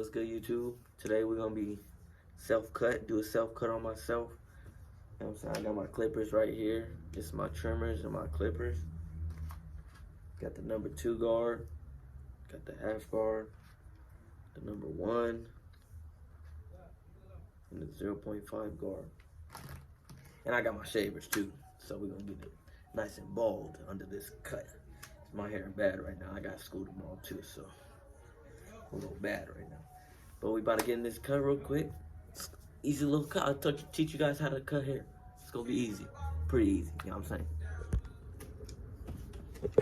What's good, YouTube? Today we're gonna be do a self-cut on myself. You know what I'm saying? I got my clippers right here. This is my trimmers and my clippers. Got the number 2 guard, got the half guard, the number 1, and the 0.5 guard. And I got my shavers too, so we're gonna get it nice and bald under this cut. My hair bad right now. I got school tomorrow too, so a little bad right now. But we about to get in this cut real quick. Easy little cut. I'll teach you guys how to cut hair. It's gonna be easy. Pretty easy, you know what I'm saying?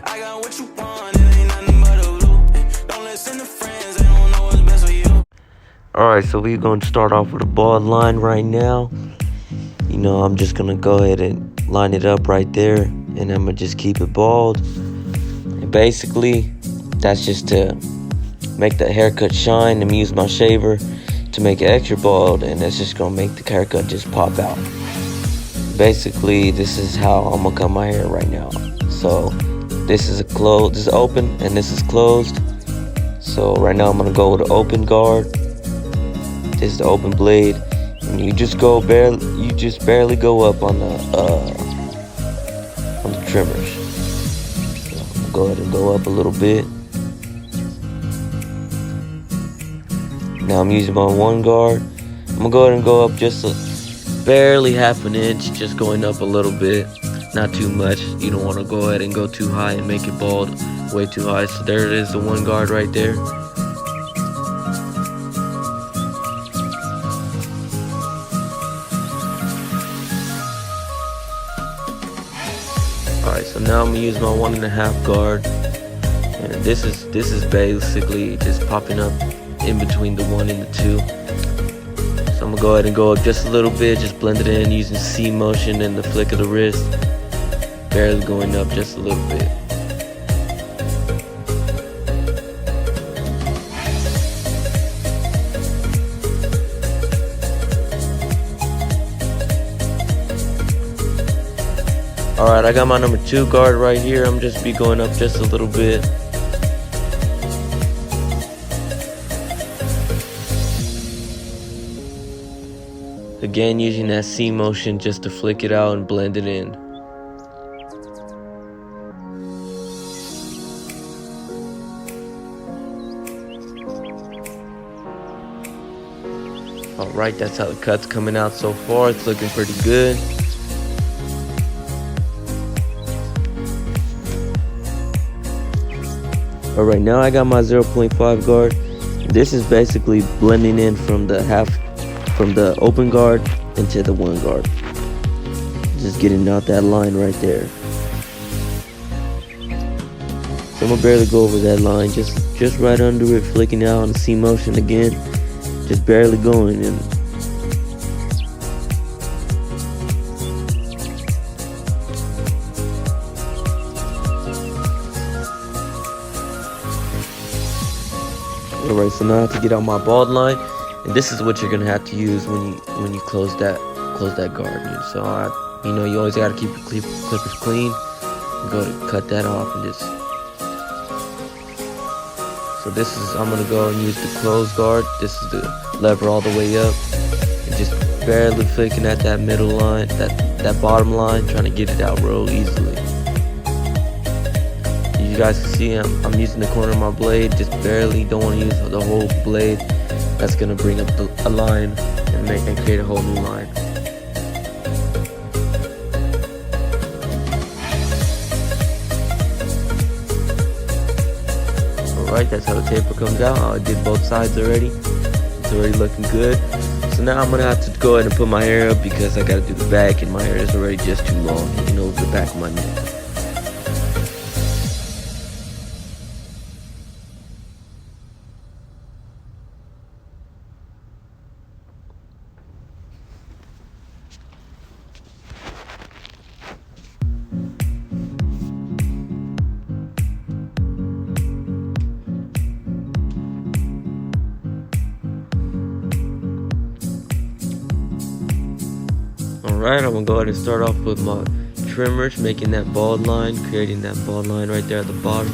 I got what you want, it ain't nothing but a blue. Don't listen to friends, they don't know what's best for you. Alright, so we're gonna start off with a bald line right now. You know, I'm just gonna go ahead and line it up right there, and I'm gonna just keep it bald. And basically, that's just to make the haircut shine and use my shaver to make it extra bald, and that's just gonna make the haircut just pop out. Basically, this is how I'm gonna cut my hair right now. So this is open and this is closed. So right now I'm gonna go with the open guard. This is the open blade, and you just barely go up on the trimmers. So I'm gonna go ahead and go up a little bit. Now I'm using my 1 guard. I'm gonna go ahead and go up just barely half an inch, just going up a little bit, not too much. You don't want to go ahead and go too high and make it bald way too high. So there it is, the 1 guard right there. Alright, so now I'm gonna use my 1.5 guard, and this is basically just popping up in between the 1 and the 2. So I'm gonna go ahead and go up just a little bit, just blend it in using C motion and the flick of the wrist, barely going up just a little bit. Alright, I got my number 2 guard right here. I'm just be going up just a little bit. Again, using that C motion just to flick it out and blend it in. Alright, that's how the cut's coming out so far. It's looking pretty good. Alright, now I got my 0.5 guard. This is basically blending in from the open guard into the 1 guard. Just getting out that line right there. So I'm gonna barely go over that line, just right under it, flicking out on the C motion again, just barely going in. Alright, so now I have to get out my bald line. And this is what you're gonna have to use when you close that guard. So you always gotta keep your clippers clean. And go to cut that off and just. So I'm gonna go and use the closed guard. This is the lever all the way up, and just barely flicking at that middle line, that bottom line, trying to get it out real easily. You guys can see I'm using the corner of my blade, just barely. Don't want to use the whole blade. That's gonna bring up a line and create a whole new line. Alright, that's how the taper comes out. I did both sides already. It's already looking good. So now I'm gonna have to go ahead and put my hair up because I gotta do the back, and my hair is already just too long, the back of my neck. Alright, I'm gonna go ahead and start off with my trimmers, making that bald line, creating that bald line right there at the bottom.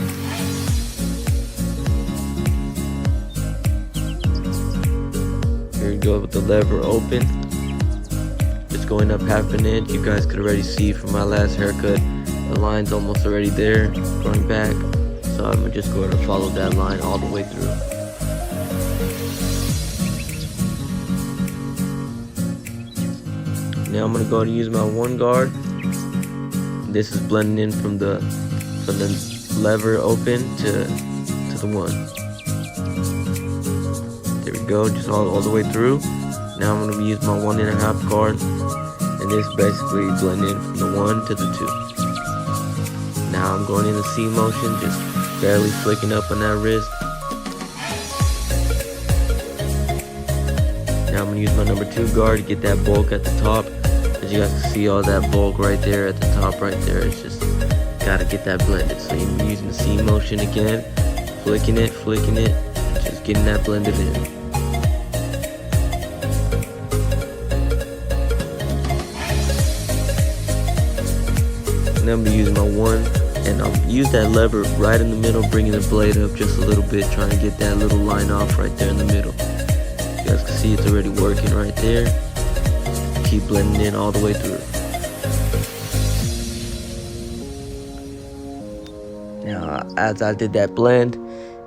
go with the lever open. Just going up half an inch. You guys could already see from my last haircut, the line's almost already there, going back. So I'm gonna just go ahead and follow that line all the way through. Now I'm gonna go ahead and use my one guard. This is blending in from the lever open to the one. There we go, just all the way through. Now I'm gonna use my 1.5 guard, and this basically blend in from the 1 to the 2. Now I'm going in the C motion, just barely flicking up on that wrist. Now I'm gonna use my number 2 guard to get that bulk at the top. As you guys can see, all that bulk right there at the top right there. It's just gotta get that blended. So you're using the C motion again, flicking it, and just getting that blended in. And then I'm gonna use my 1, and I'll use that lever right in the middle, bringing the blade up just a little bit, trying to get that little line off right there in the middle. You guys can see it's already working right there. Keep blending in all the way through. Now, as I did that blend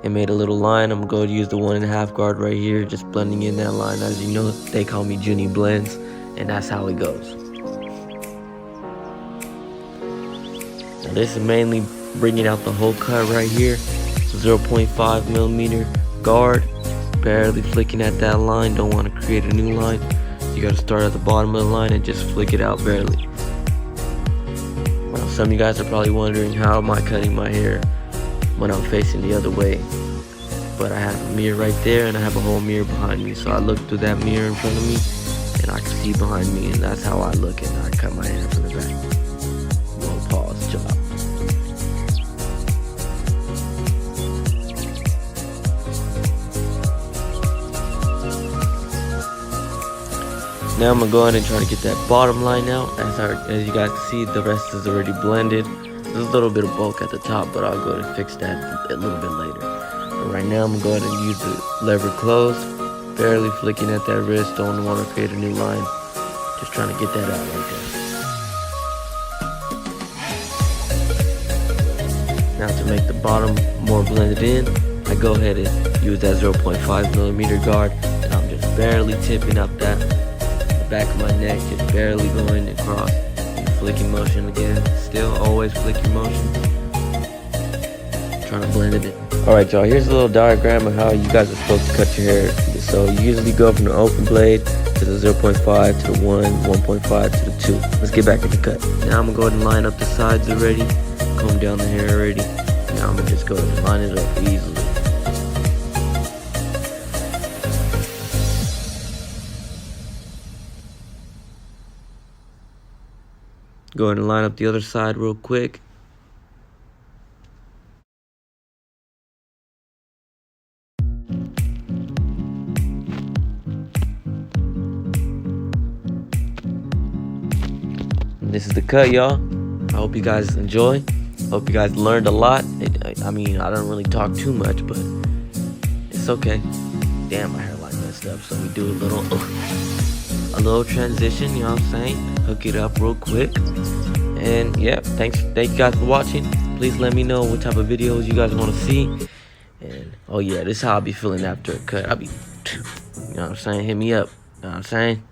and made a little line, I'm going to use the 1.5 guard right here, just blending in that line. As you know, they call me Junie Blends, and that's how it goes. Now, this is mainly bringing out the whole cut right here. So 0.5 millimeter guard, barely flicking at that line. Don't want to create a new line. You got to start at the bottom of the line and just flick it out barely. Now, some of you guys are probably wondering, how am I cutting my hair when I'm facing the other way? But I have a mirror right there, and I have a whole mirror behind me. So I look through that mirror in front of me, and I can see behind me, and that's how I look, and I cut my hair from the back. Little pause job. Now I'm gonna go ahead and try to get that bottom line out. As you guys can see, the rest is already blended. There's a little bit of bulk at the top, but I'll go ahead and fix that a little bit later. But right now I'm gonna go ahead and use the lever closed, barely flicking at that wrist. Don't want to create a new line. Just trying to get that out right there. Now to make the bottom more blended in, I go ahead and use that 0.5 millimeter guard, and I'm just barely tipping up that back of my neck, just barely going across. And flicking motion again, still always flicking motion. Trying to blend it in. Alright y'all, here's a little diagram of how you guys are supposed to cut your hair. So you usually go from the open blade to the 0.5 to the 1, 1.5 to the 2. Let's get back to the cut. Now I'm gonna go ahead and line up the sides already, comb down the hair already. Now I'm gonna just go ahead and line it up easily. Go ahead and line up the other side real quick. And this is the cut, y'all. I hope you guys enjoy. Hope you guys learned a lot. I mean, I don't really talk too much, but it's okay. Damn, my hairline messed up, so we do a little transition, you know what I'm saying? Hook it up real quick. And yeah, thank you guys for watching. Please let me know what type of videos you guys want to see. And oh yeah, this is how I'll be feeling after a cut. I'll be, you know what I'm saying? Hit me up, you know what I'm saying?